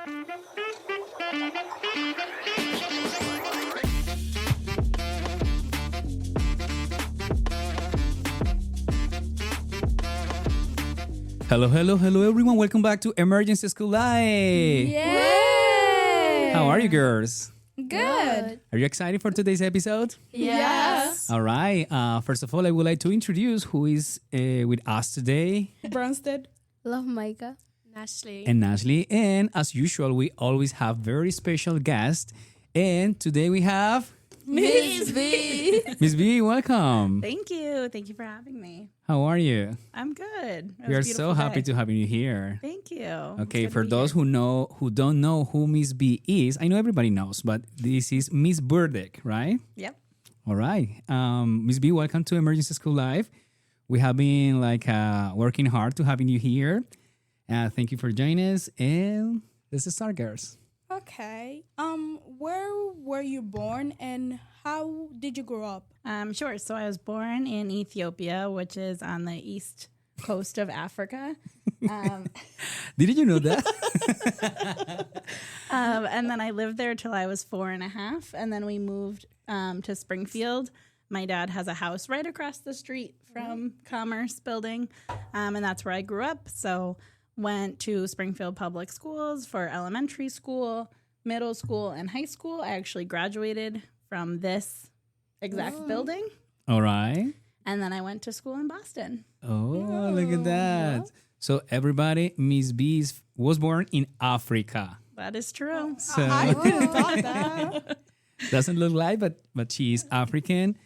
Hello, hello, hello, everyone. Welcome back to Emergence School Live. Yay! How are you, girls? Good. Are you excited for today's episode? Yes. All right. First of all, I would like to introduce who is with us today. Brunstead. Love Micah. And Ashley. And as usual, we always have very special guests. And today we have Miss B. Miss B. Welcome. Thank you. Thank you for having me. How are you? I'm good. We are so happy to have you here. Thank you. Okay, for those who don't know who Miss B is, I know everybody knows, but this is Miss Burdick, right? Yep. All right. Miss B, welcome to Emergency School Live. We have been working hard to having you here. Thank you for joining us. And let's start, girls. Okay. Where were you born and how did you grow up? Sure. So I was born in Ethiopia, which is on the east coast of Africa. Did you know that? And then I lived there till I was 4.5. And then we moved to Springfield. My dad has a house right across the street from Commerce Building. And that's where I grew up. So went to Springfield Public Schools for elementary school, middle school, and high school. I actually graduated from this exact building. All right. And then I went to school in Boston. Oh, look at that. So everybody, Miss B was born in Africa. That is true. So I wouldn't thought that. doesn't look like, but she is African.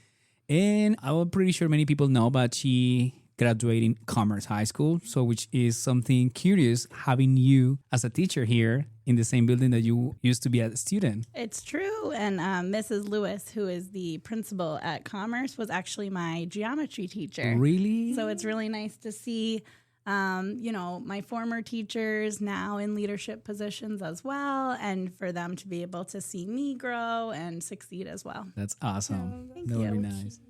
And I'm pretty sure many people know, but she graduated in Commerce High School. So which is something curious having you as a teacher here in the same building that you used to be a student. It's true. And Mrs. Lewis, who is the principal at Commerce, was actually my geometry teacher. Really? So it's really nice to see, my former teachers now in leadership positions as well, and for them to be able to see me grow and succeed as well. That's awesome. Thank That would be you. nice.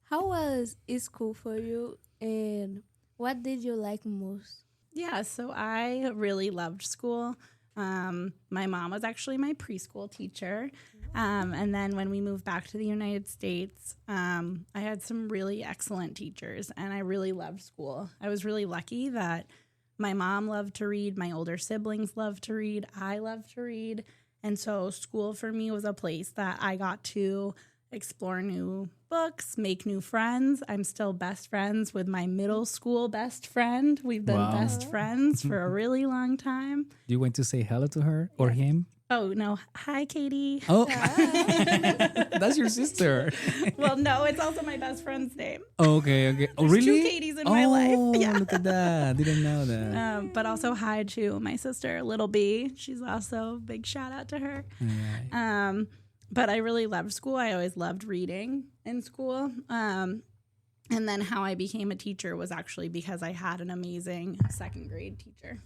How was school for you and what did you like most? Yeah, so I really loved school. My mom was actually my preschool teacher. And then when we moved back to the United States, I had some really excellent teachers, and I really loved school. I was really lucky that my mom loved to read, my older siblings loved to read, I loved to read. And so school for me was a place that I got to explore new books, make new friends. I'm still best friends with my middle school best friend. We've been best friends for a really long time. Do you want to say hello to her or him? Oh, no. Hi, Katie. Oh, that's your sister. Well, no, it's also my best friend's name. Okay. Oh, There's really? 2 Katies in my life. Yeah. Look at that. Didn't know that. But also hi to my sister, Little B. She's also a big shout out to her. All right. But I really loved school. I always loved reading in school. And then how I became a teacher was actually because I had an amazing second grade teacher.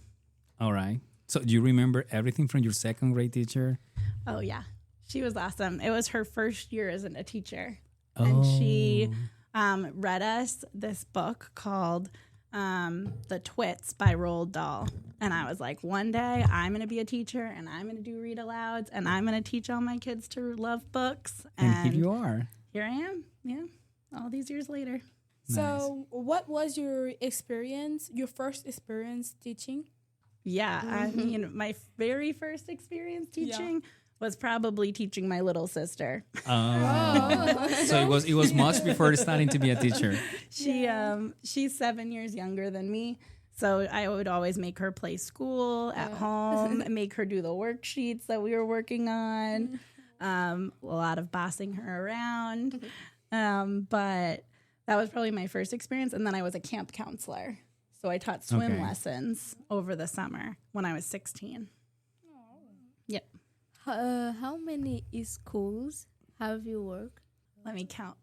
All right. So do you remember everything from your second grade teacher? Oh, yeah. She was awesome. It was her first year as a teacher. And she read us this book called The Twits by Roald Dahl. And I was like, one day I'm going to be a teacher and I'm going to do read alouds and I'm going to teach all my kids to love books. And here you are. Here I am. Yeah. All these years later. So what was your first experience teaching? Yeah. I mean, my very first experience teaching was probably teaching my little sister. So it was much before starting to be a teacher. She's 7 years younger than me. So I would always make her play school at home, make her do the worksheets that we were working on, a lot of bossing her around. But that was probably my first experience. And then I was a camp counselor. So I taught swim lessons over the summer when I was 16. Yep. How many schools have you worked? Let me count.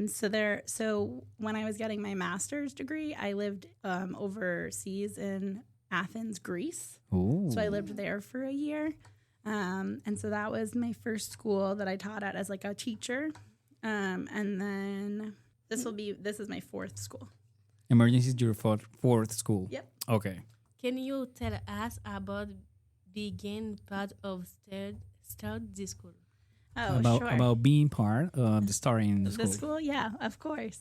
So when I was getting my master's degree, I lived overseas in Athens, Greece. Oh. So I lived there for a year. And so that was my first school that I taught at as like a teacher. And then this is my 4th school. Emergency is your fourth school. Yep. Okay. Can you tell us about being part of start this school? Oh, about sure. about being part of the story in the The school. school, yeah, of course.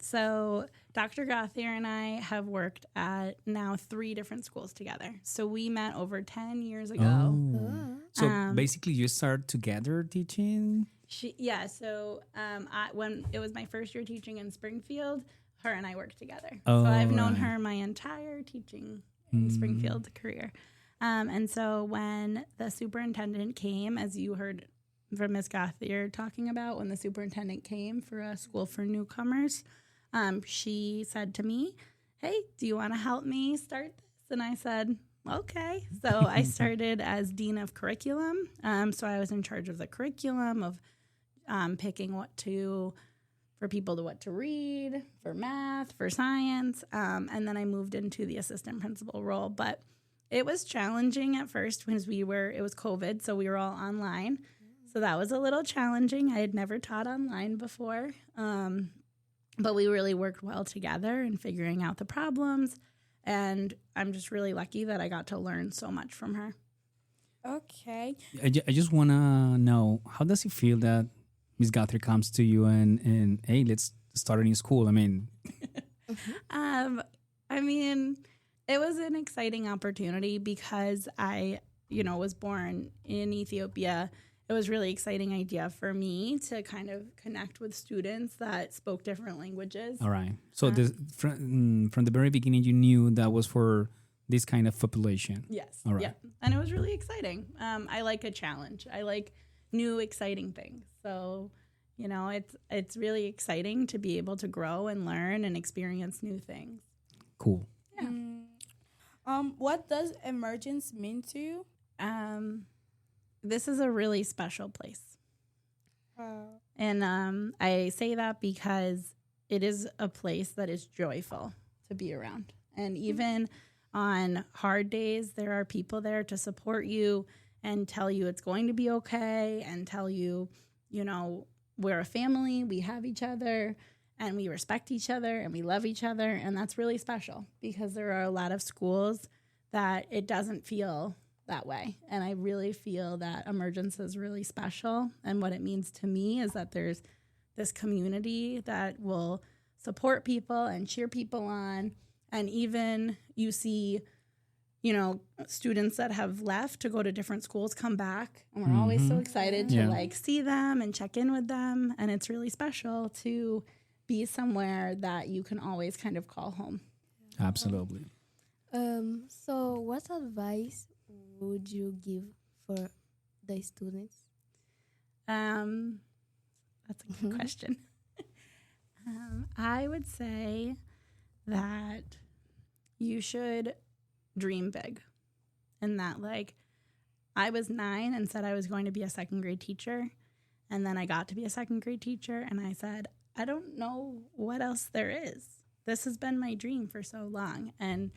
So Dr. Gothier and I have worked at now 3 different schools together. So we met over 10 years ago. Oh. So basically, you start together teaching. When it was my first year teaching in Springfield, her and I worked together. Oh, so I've known right. her my entire teaching in Springfield career. And so when the superintendent came, as you heard from Ms. Gothier talking about, when the superintendent came for a school for newcomers, she said to me, "Hey, do you want to help me start this?" And I said, "Okay." So I started as dean of curriculum. So I was in charge of the curriculum, of picking what to read, for math, for science. And then I moved into the assistant principal role. But it was challenging at first because it was COVID, so we were all online. So that was a little challenging. I had never taught online before. But we really worked well together in figuring out the problems. And I'm just really lucky that I got to learn so much from her. Okay. I just want to know, how does it feel that Miss Guthrie comes to you and hey, let's start a new school? I mean, It was an exciting opportunity because I, was born in Ethiopia. It was a really exciting idea for me to kind of connect with students that spoke different languages. all right. So from the very beginning, you knew that was for this kind of population. Yes. All right. Yeah. And it was really exciting. I like a challenge. I like new, exciting things. So, it's really exciting to be able to grow and learn and experience new things. Cool. Yeah. What does Emergence mean to you? This is a really special place. And I say that because it is a place that is joyful to be around. And even on hard days, there are people there to support you and tell you it's going to be okay and tell you, we're a family, we have each other, and we respect each other and we love each other. And that's really special because there are a lot of schools that it doesn't feel that way. And I really feel that Emergence is really special. And what it means to me is that there's this community that will support people and cheer people on. And even you see, students that have left to go to different schools come back. And we're always so excited to see them and check in with them. And it's really special to be somewhere that you can always kind of call home. Absolutely. So what advice would you give for the students? That's a good question. I would say that you should dream big. And that, I was 9 and said I was going to be a second grade teacher. And then I got to be a second grade teacher. And I said, I don't know what else there is. This has been my dream for so long. And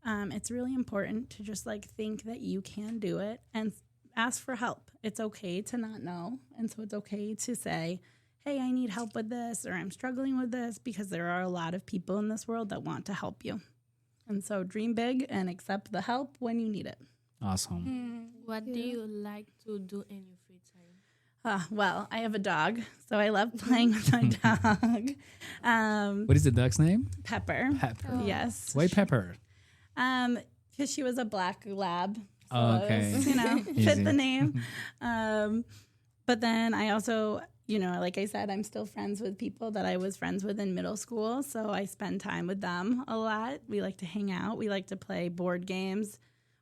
it's really important to just think that you can do it and ask for help. It's okay to not know. And so it's okay to say, hey, I need help with this, or I'm struggling with this, because there are a lot of people in this world that want to help you. And so dream big and accept the help when you need it. Awesome. What do you like to do in your free time? Well, I have a dog, so I love playing with my dog. What is the dog's name? Pepper. Pepper. Yes. Why Pepper? Because she was a black lab. So Okay. it was, fit the name. But then I also, like I said, I'm still friends with people that I was friends with in middle school. So I spend time with them a lot. We like to hang out. We like to play board games.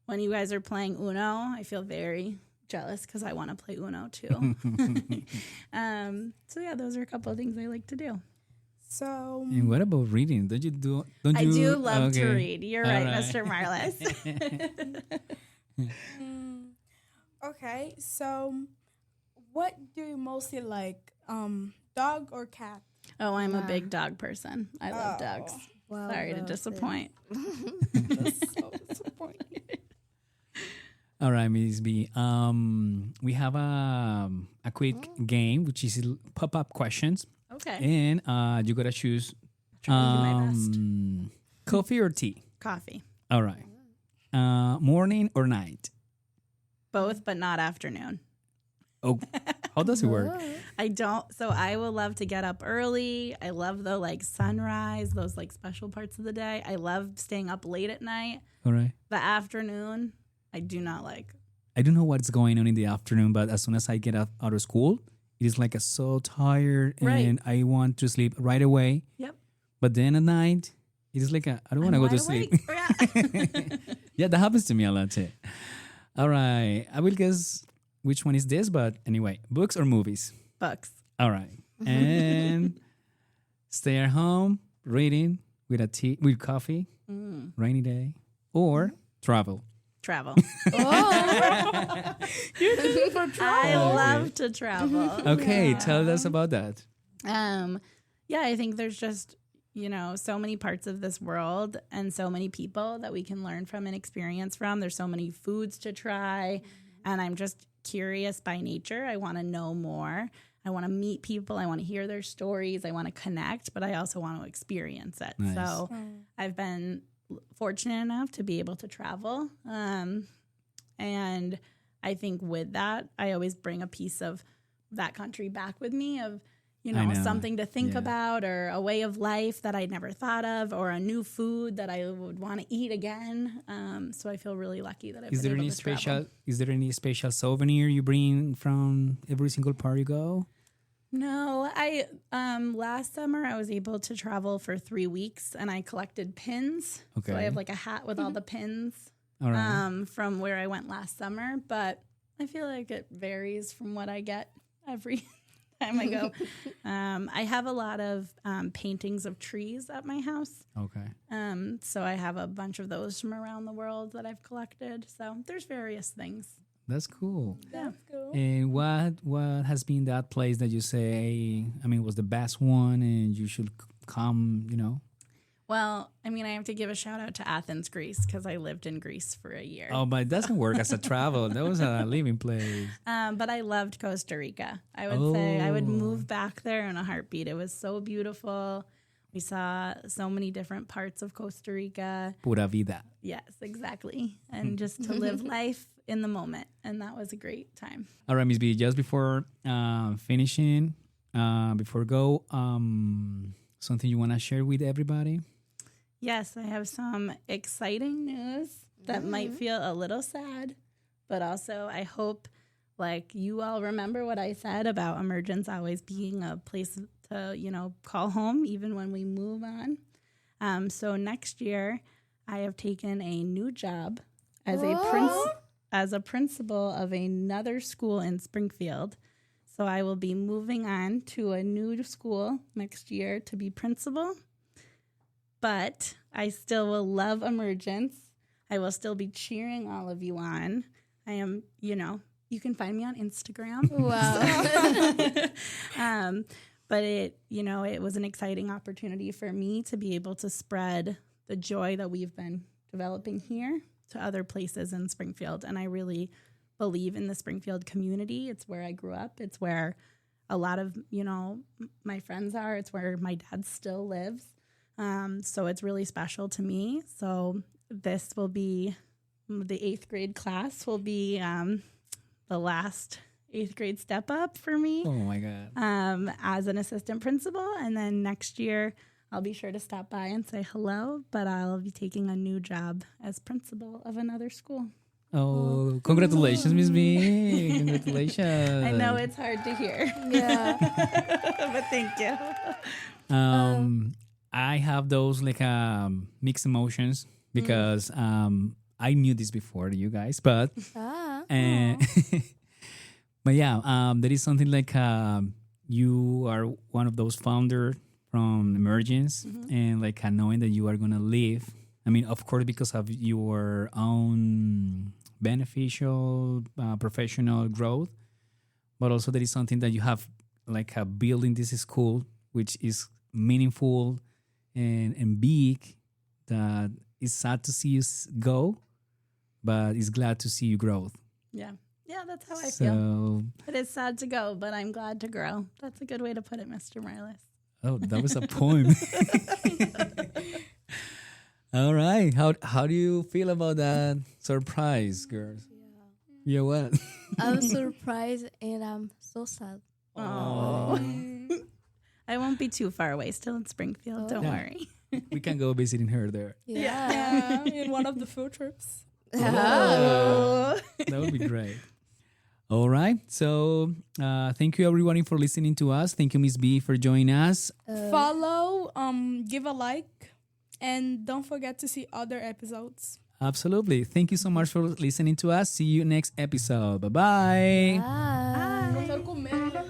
When you guys are playing Uno, I feel very jealous because I want to play Uno too. So yeah, those are a couple of things I like to do. So And what about reading? Don't you? I do love to Okay. read. You're All right, right. Mr. Marlis. okay, so what do you mostly like? Dog or cat? Oh, I'm a big dog person. I love Oh. dogs. Wow, Sorry to that's disappoint. That's so disappointing. All right, Miss B. We have a quick game, which is pop-up questions, Okay. and you gotta choose Try to do my best. coffee or tea. Coffee. All right. Morning or night? Both, but not afternoon. Oh, how does it work? I don't. So I will love to get up early. I love the like sunrise, those like special parts of the day. I love staying up late at night. All right. The afternoon, I do not like. I don't know what's going on in the afternoon, but as soon as I get out of school, it is like so tired and I want to sleep right away. Yep. But then at night, it is like I don't want to go to sleep. Yeah, that happens to me a lot too. All right. I will guess which one is this, but anyway, books or movies? Books. All right. And stay at home, reading with with coffee, rainy day, or travel. Travel. Oh, you're looking for I trouble. love to travel. Okay, tell us about that. Yeah, I think there's just, so many parts of this world and so many people that we can learn from and experience from. There's so many foods to try. And I'm just curious by nature. I want to know more. I want to meet people. I want to hear their stories. I want to connect, but I also want to experience it. Nice. So I've been fortunate enough to be able to travel. And I think with that, I always bring a piece of that country back with me of, I know. something to think about or a way of life that I'd never thought of or a new food that I would want to eat again. So I feel really lucky that I've Is been there able any to special? travel. Is there any special souvenir you bring from every single part you go? No, I last summer I was able to travel for 3 weeks and I collected pins. So I Okay. have like a hat with all the pins All right. from where I went last summer, but I feel like it varies from what I get every time I go. I have a lot of paintings of trees at my house. Okay. So I have a bunch of those from around the world that I've collected. So there's various things. That's cool. Yeah. Cool. And what has been that place that you say, was the best one and you should come, Well, I have to give a shout out to Athens, Greece, because I lived in Greece for a year. Oh, but it doesn't work as a travel. That was a living place. But I loved Costa Rica. I would say I would Oh. move back there in a heartbeat. It was so beautiful. We saw so many different parts of Costa Rica. Pura vida. Yes, exactly. And just to live life in the moment. And that was a great time. All right, Miss B, just before finishing, before go, something you want to share with everybody? Yes, I have some exciting news that might feel a little sad, but also I hope you all remember what I said about Emergence always being a place to, call home even when we move on. So next year I have taken a new job as a principal of another school in Springfield. So I will be moving on to a new school next year to be principal. But I still will love Emergence. I will still be cheering all of you on. I am, you can find me on Instagram. Wow. But it was an exciting opportunity for me to be able to spread the joy that we've been developing here to other places in Springfield. And I really believe in the Springfield community. It's where I grew up. It's where a lot of, my friends are. It's where my dad still lives. So it's really special to me. So this will be the 8th grade class will be the last 8th grade step up for me Oh, my God. as an assistant principal. And then next year I'll be sure to stop by and say hello, but I'll be taking a new job as principal of another school. Oh, congratulations, Miss B. Congratulations. I know it's hard to hear, Yeah. but thank you. I have those mixed emotions because I knew this before you guys, but but yeah, there is something you are one of those founders from Emergence, and knowing that you are gonna live. Of course, because of your own beneficial professional growth, but also there is something that you have built in this school, which is meaningful and big. That it's sad to see you go, but it's glad to see you growth. Yeah, that's how I feel. So, It is sad to go, but I'm glad to grow. That's a good way to put it, Mr. Morales. oh, that was a poem. All right. How do you feel about that surprise, girls? Yeah, what? I'm surprised and I'm so sad. Oh. I won't be too far away. Still in Springfield. Don't Yeah. worry. We can go visiting her there. Yeah. Yeah, in one of the field trips. Oh, that would be great. All right. So thank you everyone for listening to us. Thank you, Miss B, for joining us. Follow, give a like, and don't forget to see other episodes. Absolutely. Thank you so much for listening to us. See you next episode. Bye-bye. Bye. Não quero comer.